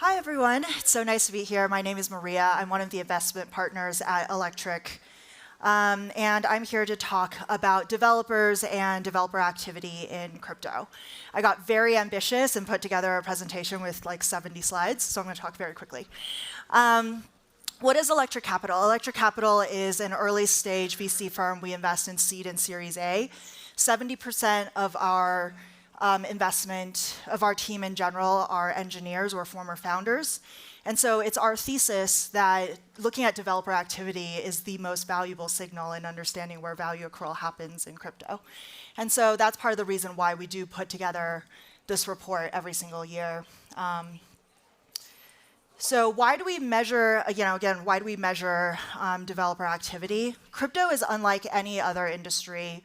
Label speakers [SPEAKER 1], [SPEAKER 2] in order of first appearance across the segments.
[SPEAKER 1] Hi, everyone. It's so nice to be here. My name is Maria. I'm one of the investment partners at Electric. And I'm here to talk about developers and developer activity in crypto. I got very ambitious and put together a presentation with like 70 slides, so I'm going to talk very quickly. What is Electric Capital? Electric Capital is an early stage VC firm. We invest in seed and Series A. 70% of our investment of our team in general are engineers or former founders. And so it's our thesis that looking at developer activity is the most valuable signal in understanding where value accrual happens in crypto. And so that's part of the reason why we do put together this report every single year. So why do we measure, why do we measure developer activity? Crypto is unlike any other industry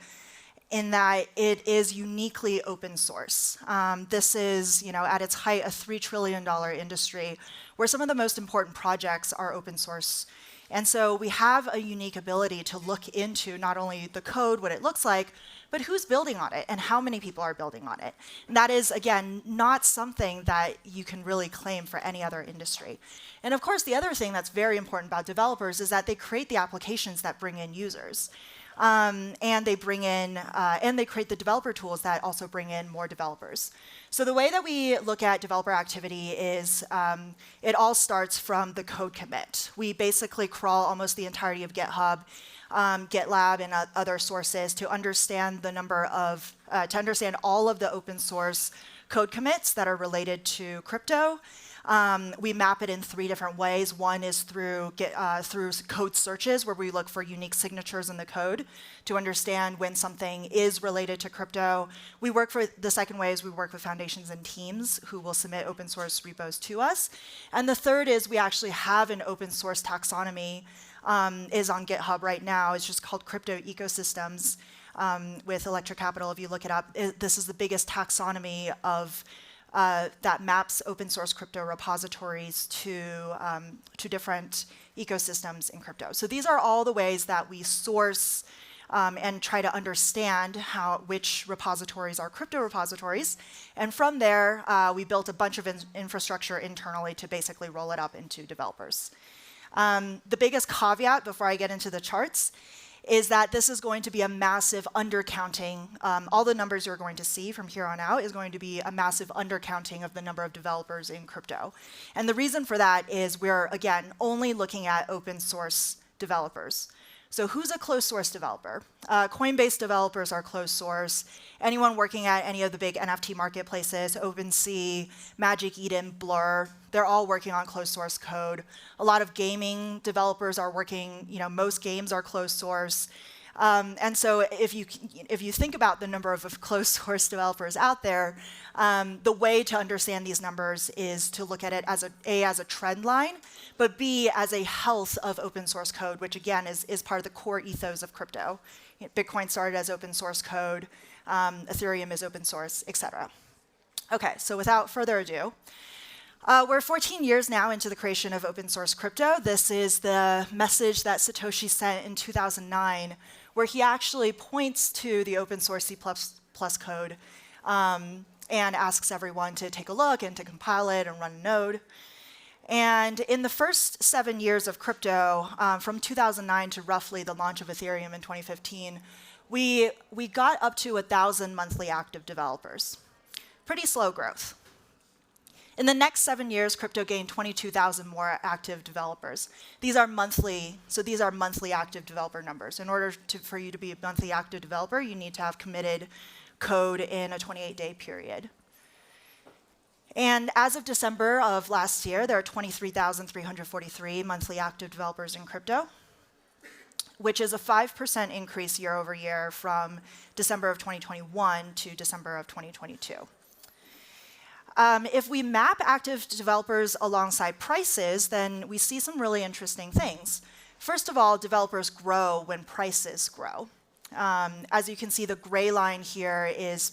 [SPEAKER 1] in that it is uniquely open source. This is, at its height, a $3 trillion industry where some of the most important projects are open source. And so we have a unique ability to look into not only the code, what it looks like, but who's building on it and how many people are building on it. And that is, again, not something that you can really claim for any other industry. And of course, the other thing that's very important about developers is that they create the applications that bring in users. And they bring in, and they create the developer tools that also bring in more developers. So the way that we look at developer activity is it all starts from the code commit. We basically crawl almost the entirety of GitHub, GitLab, and other sources to understand the number of, to understand all of the open source code commits that are related to crypto. We map it in 3 different ways. One is through code searches, where we look for unique signatures in the code to understand when something is related to crypto. The second way is we work with foundations and teams who will submit open source repos to us. And the third is we actually have an open source taxonomy is on GitHub right now. It's just called Crypto Ecosystems with Electric Capital. If you look it up, this is the biggest taxonomy of that maps open source crypto repositories to different ecosystems in crypto. So these are all the ways that we source and try to understand which repositories are crypto repositories. And from there, we built a bunch of infrastructure internally to basically roll it up into developers. The biggest caveat before I get into the charts is that this is going to be a massive undercounting. All the numbers you're going to see from here on out is going to be a massive undercounting of the number of developers in crypto. And the reason for that is we're, again, only looking at open source developers. So who's a closed source developer? Coinbase developers are closed source. Anyone working at any of the big NFT marketplaces, OpenSea, Magic Eden, Blur, they're all working on closed source code. A lot of gaming developers are working, most games are closed source. And so if you think about the number of closed source developers out there, the way to understand these numbers is to look at it as as a trend line, but B, as a health of open source code, which again is part of the core ethos of crypto. Bitcoin started as open source code, Ethereum is open source, et cetera. Okay, so without further ado, we're 14 years now into the creation of open source crypto. This is the message that Satoshi sent in 2009, where he actually points to the open source C++ code and asks everyone to take a look and to compile it and run a node. And in the first 7 years of crypto, from 2009 to roughly the launch of Ethereum in 2015, we got up to 1,000 monthly active developers. Pretty slow growth. In the next 7 years, crypto gained 22,000 more active developers. These are monthly, so these are monthly active developer numbers. In order for you to be a monthly active developer, you need to have committed code in a 28-day period. And as of December of last year, there are 23,343 monthly active developers in crypto, which is a 5% increase year over year from December of 2021 to December of 2022. If we map active developers alongside prices, then we see some really interesting things. First of all, developers grow when prices grow. As you can see, the gray line here is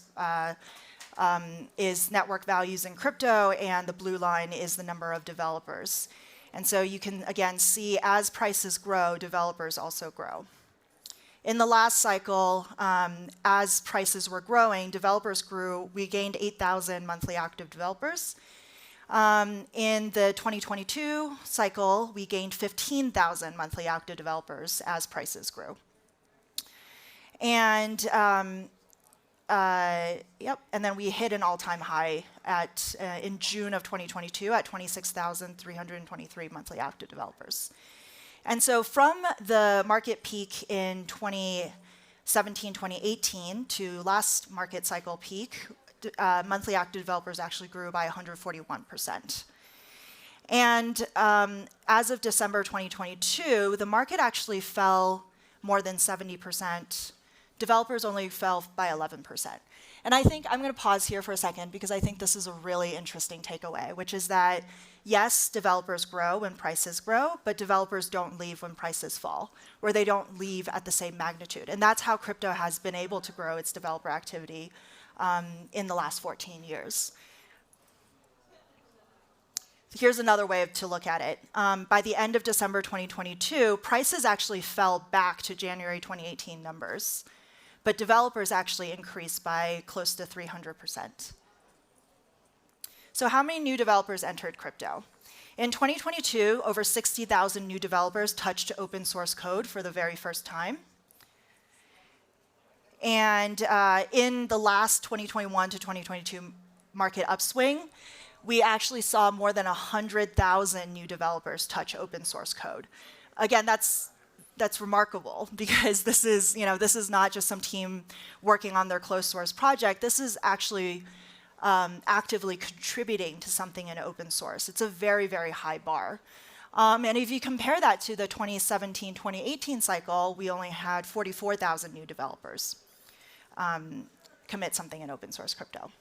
[SPEAKER 1] network values in crypto, and the blue line is the number of developers. And so you can, again, see as prices grow, developers also grow. In the last cycle, as prices were growing, developers grew. We gained 8,000 monthly active developers. In the 2022 cycle, we gained 15,000 monthly active developers as prices grew. And and then we hit an all-time high in June of 2022 at 26,323 monthly active developers. And so from the market peak in 2017, 2018 to last market cycle peak, monthly active developers actually grew by 141%. And as of December 2022, the market actually fell more than 70%. Developers only fell by 11%. And I think I'm going to pause here for a second because I think this is a really interesting takeaway, which is that, yes, developers grow when prices grow, but developers don't leave when prices fall, or they don't leave at the same magnitude. And that's how crypto has been able to grow its developer activity in the last 14 years. Here's another way to look at it. By the end of December 2022, prices actually fell back to January 2018 numbers, but developers actually increased by close to 300%. So how many new developers entered crypto? In 2022, over 60,000 new developers touched open source code for the very first time. And in the last 2021 to 2022 market upswing, we actually saw more than 100,000 new developers touch open source code. Again, that's remarkable because this is not just some team working on their closed source project. This is actually actively contributing to something in open source. It's a very, very high bar. And if you compare that to the 2017-2018 cycle, we only had 44,000 new developers commit something in open source crypto.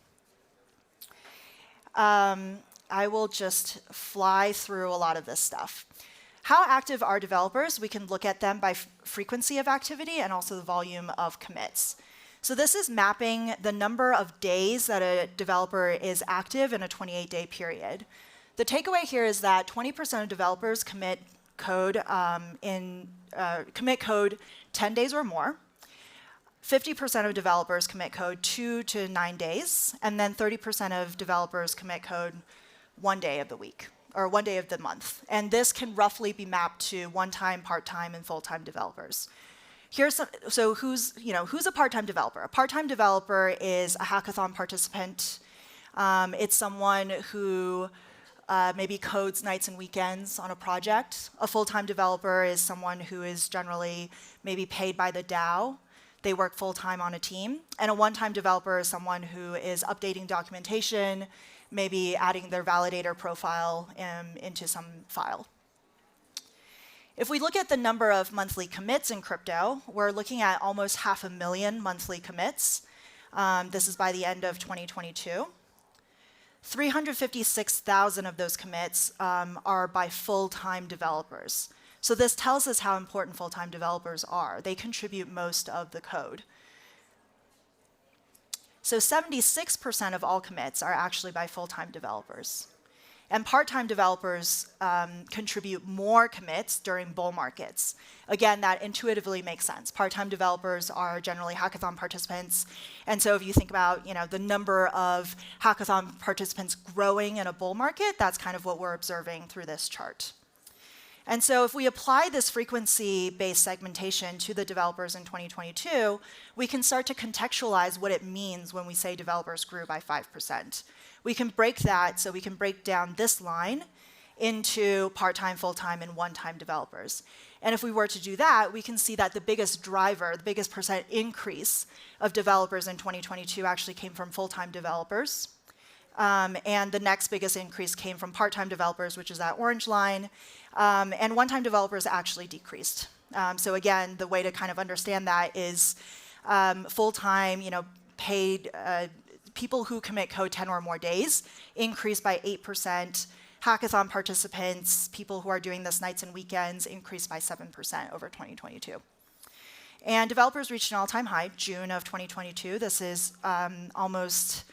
[SPEAKER 1] I will just fly through a lot of this stuff. How active are developers? We can look at them by frequency of activity and also the volume of commits. So this is mapping the number of days that a developer is active in a 28-day period. The takeaway here is that 20% of developers commit code 10 days or more. 50% of developers commit code 2 to 9 days, and then 30% of developers commit code 1 day of the week, or 1 day of the month. And this can roughly be mapped to one-time, part-time, and full-time developers. So who's a part-time developer? A part-time developer is a hackathon participant. It's someone who maybe codes nights and weekends on a project. A full-time developer is someone who is generally maybe paid by the DAO. They work full-time on a team. And a one-time developer is someone who is updating documentation, maybe adding their validator profile into some file. If we look at the number of monthly commits in crypto, we're looking at almost 500,000 monthly commits. This is by the end of 2022. 356,000 of those commits are by full-time developers. So this tells us how important full-time developers are. They contribute most of the code. So 76% of all commits are actually by full-time developers. And part-time developers contribute more commits during bull markets. Again, that intuitively makes sense. Part-time developers are generally hackathon participants. And so if you think about the number of hackathon participants growing in a bull market, that's kind of what we're observing through this chart. And so if we apply this frequency-based segmentation to the developers in 2022, we can start to contextualize what it means when we say developers grew by 5%. We can break that, so we can break down this line into part-time, full-time, and one-time developers. And if we were to do that, we can see that the biggest driver, the biggest percent increase of developers in 2022 actually came from full-time developers. And the next biggest increase came from part-time developers, which is that orange line. And one-time developers actually decreased. So again, the way to kind of understand that is full-time, paid people who commit code 10 or more days increased by 8%. Hackathon participants, people who are doing this nights and weekends, increased by 7% over 2022. And developers reached an all-time high, June of 2022. This is almost,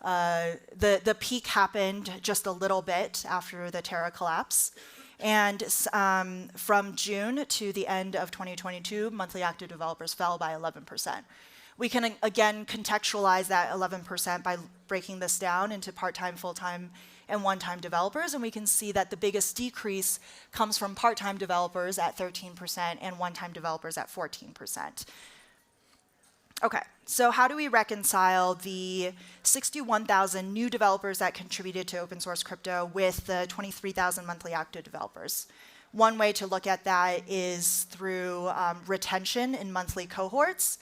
[SPEAKER 1] the peak happened just a little bit after the Terra collapse. And from June to the end of 2022, monthly active developers fell by 11%, We can, again, contextualize that 11% by breaking this down into part-time, full-time, and one-time developers, and we can see that the biggest decrease comes from part-time developers at 13% and one-time developers at 14%. Okay, so how do we reconcile the 61,000 new developers that contributed to open source crypto with the 23,000 monthly active developers? One way to look at that is through retention in monthly cohorts.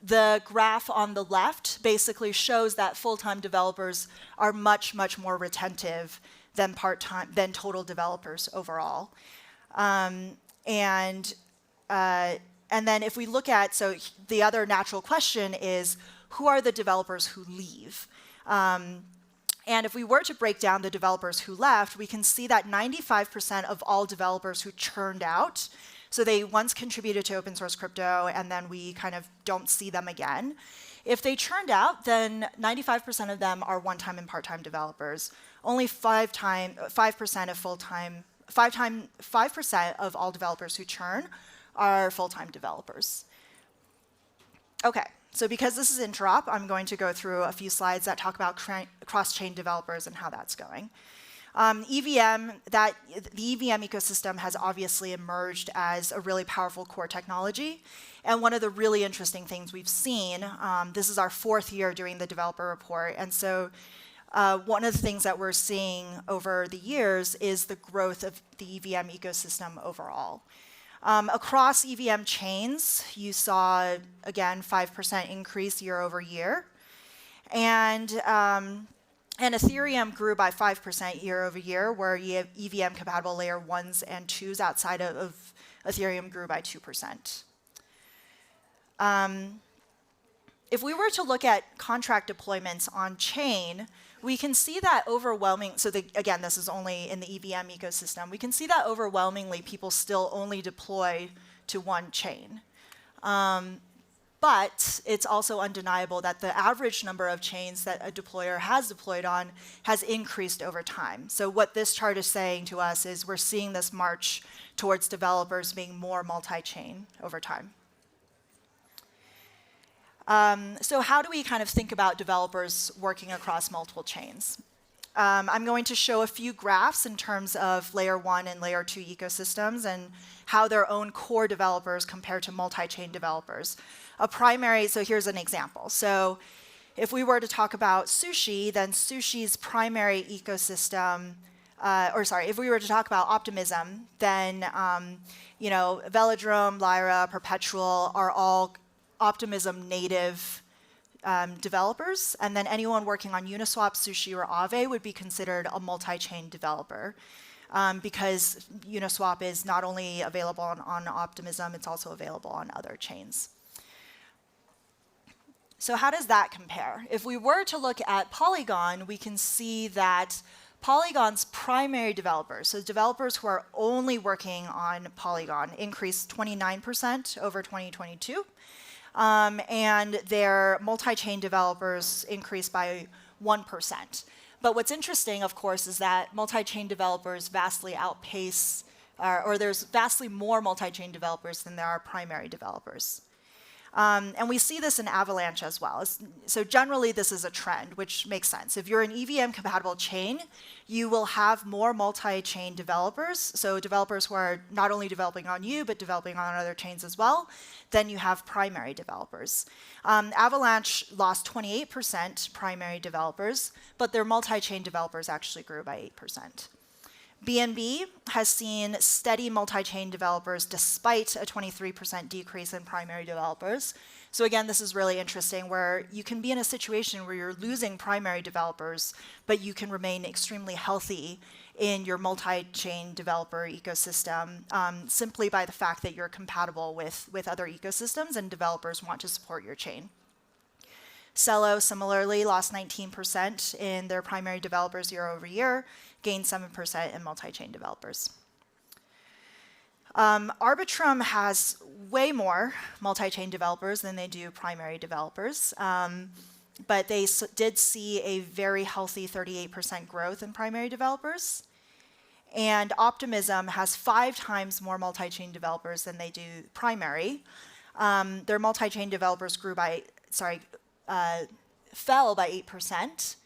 [SPEAKER 1] The graph on the left basically shows that full-time developers are much, much more retentive than part-time, than total developers overall. And then if we look at, so the other natural question is, who are the developers who leave? And if we were to break down the developers who left, we can see that 95% of all developers who churned out, so they once contributed to open source crypto and then we kind of don't see them again. If they churned out, then 95% of them are one-time and part-time developers. Only 5% of full-time, 5% of all developers who churn are full-time developers. Okay, so because this is Interop, I'm going to go through a few slides that talk about cross-chain developers and how that's going. EVM, the EVM ecosystem has obviously emerged as a really powerful core technology. And one of the really interesting things we've seen, this is our 4th year doing the developer report, and so one of the things that we're seeing over the years is the growth of the EVM ecosystem overall. Across EVM chains, you saw, again, 5% increase year over year. And Ethereum grew by 5% year over year, where you have EVM compatible layer 1s and 2s outside of Ethereum grew by 2%. If we were to look at contract deployments on chain, we can see that overwhelming, so again, this is only in the EVM ecosystem, we can see that overwhelmingly people still only deploy to one chain. But it's also undeniable that the average number of chains that a deployer has deployed on has increased over time. So what this chart is saying to us is we're seeing this march towards developers being more multi-chain over time. So how do we kind of think about developers working across multiple chains? I'm going to show a few graphs in terms of layer 1 and layer 2 ecosystems and how their own core developers compare to multi-chain developers. So here's an example. So if we were to talk about Sushi, then Sushi's primary ecosystem, if we were to talk about Optimism, then Velodrome, Lyra, Perpetual are all Optimism native developers, and then anyone working on Uniswap, Sushi, or Aave would be considered a multi-chain developer because Uniswap is not only available on Optimism, it's also available on other chains. So how does that compare? If we were to look at Polygon, we can see that Polygon's primary developers, so developers who are only working on Polygon, increased 29% over 2022. And their multi-chain developers increased by 1%. But what's interesting, of course, is that multi-chain developers vastly outpace, or there's vastly more multi-chain developers than there are primary developers. And we see this in Avalanche as well. So generally, this is a trend, which makes sense. If you're an EVM-compatible chain, you will have more multi-chain developers, so developers who are not only developing on you, but developing on other chains as well, then you have primary developers. Avalanche lost 28% primary developers, but their multi-chain developers actually grew by 8%. BNB has seen steady multi-chain developers despite a 23% decrease in primary developers. So again, this is really interesting where you can be in a situation where you're losing primary developers, but you can remain extremely healthy in your multi-chain developer ecosystem simply by the fact that you're compatible with other ecosystems and developers want to support your chain. Celo similarly lost 19% in their primary developers year over year, gained 7% in multi-chain developers. Arbitrum has way more multi-chain developers than they do primary developers, but they did see a very healthy 38% growth in primary developers. And Optimism has 5 times more multi-chain developers than they do primary. their multi-chain developers fell by 8%,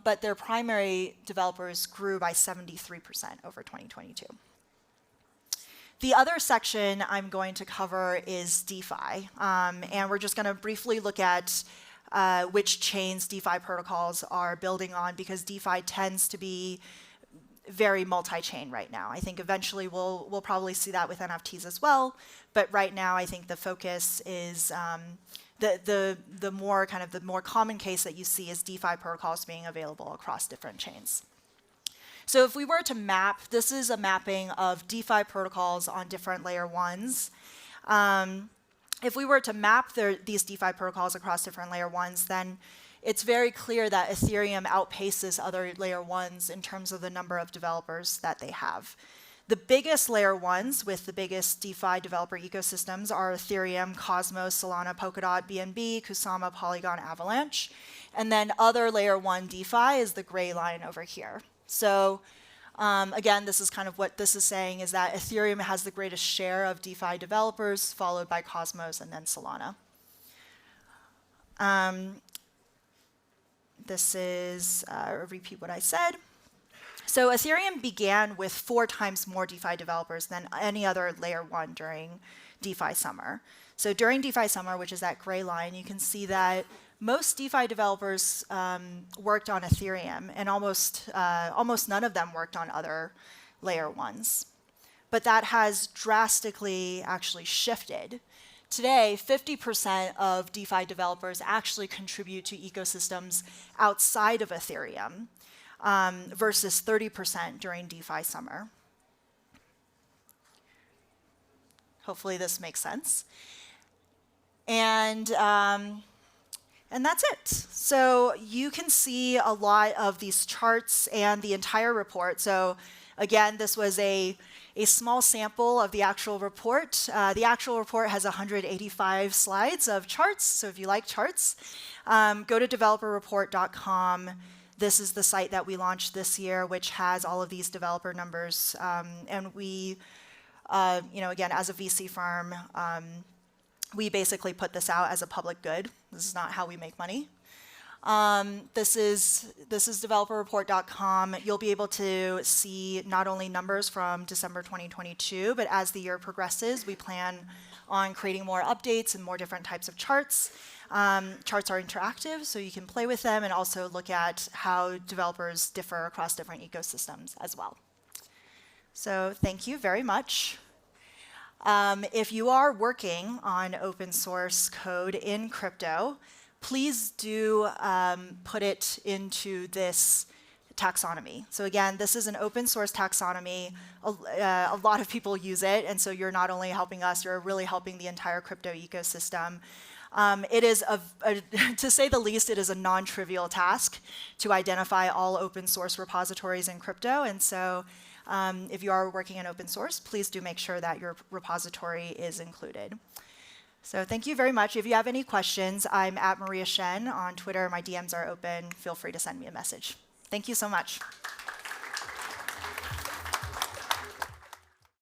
[SPEAKER 1] but their primary developers grew by 73% over 2022. The other section I'm going to cover is DeFi, and we're just going to briefly look at which chains DeFi protocols are building on, because DeFi tends to be very multi-chain right now. I think eventually we'll probably see that with NFTs as well, but right now I think the focus is the more common case that you see is DeFi protocols being available across different chains. So if we were to map, this is a mapping of DeFi protocols on different layer ones. If we were to map these DeFi protocols across different layer ones, then it's very clear that Ethereum outpaces other layer ones in terms of the number of developers that they have. The biggest layer ones with the biggest DeFi developer ecosystems are Ethereum, Cosmos, Solana, Polkadot, BNB, Kusama, Polygon, Avalanche. And then other layer one DeFi is the gray line over here. So again, this is kind of what this is saying, is that Ethereum has the greatest share of DeFi developers, followed by Cosmos and then Solana. This is, repeat what I said. So Ethereum began with 4 times more DeFi developers than any other layer one during DeFi summer. So during DeFi summer, which is that gray line, you can see that most DeFi developers worked on Ethereum, and almost none of them worked on other layer ones. But that has drastically actually shifted. Today, 50% of DeFi developers actually contribute to ecosystems outside of Ethereum, versus 30% during DeFi summer. Hopefully this makes sense. And that's it. So you can see a lot of these charts and the entire report. So again, this was a small sample of the actual report. The actual report has 185 slides of charts. So if you like charts, go to developerreport.com. This is the site that we launched this year, which has all of these developer numbers. And we, again, as a VC firm, we basically put this out as a public good. This is not how we make money. This is developerreport.com. You'll be able to see not only numbers from December 2022, but as the year progresses, we plan on creating more updates and more different types of charts. Charts are interactive, so you can play with them and also look at how developers differ across different ecosystems as well. So thank you very much. If you are working on open source code in crypto, please do put it into this taxonomy. So again, this is an open source taxonomy. A lot of people use it, and so you're not only helping us, you're really helping the entire crypto ecosystem. It is, to say the least, it is a non-trivial task to identify all open source repositories in crypto, and so if you are working in open source, please do make sure that your repository is included. So thank you very much. If you have any questions, I'm at Maria Shen on Twitter. My DMs are open. Feel free to send me a message. Thank you so much.